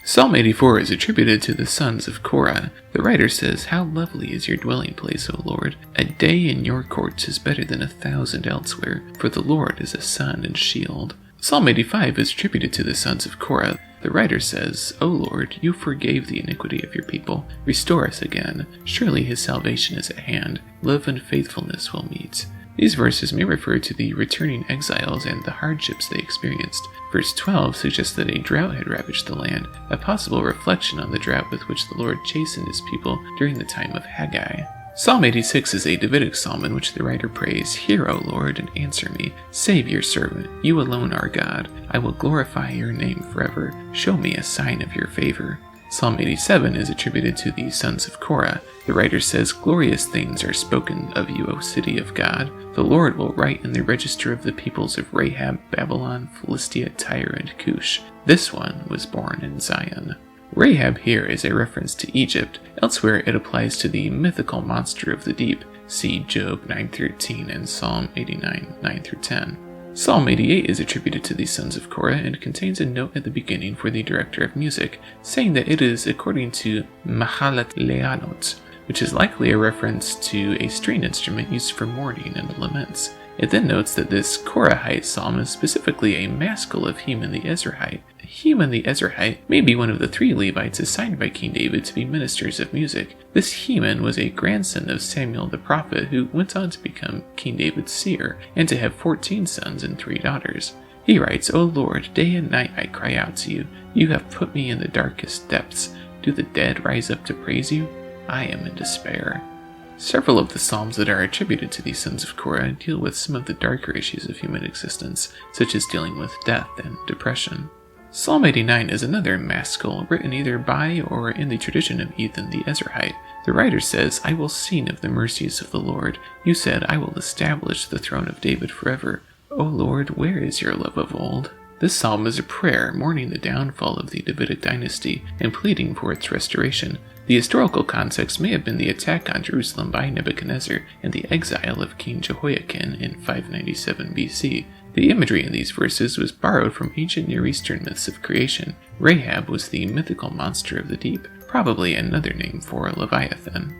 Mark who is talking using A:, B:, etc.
A: Psalm 84 is attributed to the sons of Korah. The writer says, "How lovely is your dwelling place, O Lord! A day in your courts is better than 1,000 elsewhere, for the Lord is a sun and shield." Psalm 85 is attributed to the sons of Korah. The writer says, "O Lord, you forgave the iniquity of your people. Restore us again. Surely his salvation is at hand. Love and faithfulness will meet." These verses may refer to the returning exiles and the hardships they experienced. Verse 12 suggests that a drought had ravaged the land, a possible reflection on the drought with which the Lord chastened his people during the time of Haggai. Psalm 86 is a Davidic psalm in which the writer prays, "Hear, O Lord, and answer me. Save your servant. You alone are God. I will glorify your name forever. Show me a sign of your favor." Psalm 87 is attributed to the sons of Korah. The writer says, "Glorious things are spoken of you, O city of God. The Lord will write in the register of the peoples of Rahab, Babylon, Philistia, Tyre, and Cush. This one was born in Zion." Rahab here is a reference to Egypt. Elsewhere it applies to the mythical monster of the deep. See Job 9:13 and Psalm 89 9-10. Psalm 88 is attributed to the sons of Korah and contains a note at the beginning for the director of music, saying that it is according to Mahalat Leanot, which is likely a reference to a string instrument used for mourning and laments. It then notes that this Korahite psalm is specifically a maskil of Heman the Ezrahite. Heman the Ezrahite may be one of the 3 Levites assigned by King David to be ministers of music. This Heman was a grandson of Samuel the prophet who went on to become King David's seer and to have 14 sons and 3 daughters. He writes, "O Lord, day and night I cry out to you. You have put me in the darkest depths. Do the dead rise up to praise you? I am in despair." Several of the psalms that are attributed to these sons of Korah deal with some of the darker issues of human existence, such as dealing with death and depression. Psalm 89 is another maskil written either by or in the tradition of Ethan the Ezrahite. The writer says, "I will sing of the mercies of the Lord. You said, I will establish the throne of David forever. O Lord, where is your love of old?" This psalm is a prayer mourning the downfall of the Davidic dynasty and pleading for its restoration. The historical context may have been the attack on Jerusalem by Nebuchadnezzar and the exile of King Jehoiakim in 597 BC. The imagery in these verses was borrowed from ancient Near Eastern myths of creation. Rahab was the mythical monster of the deep, probably another name for Leviathan.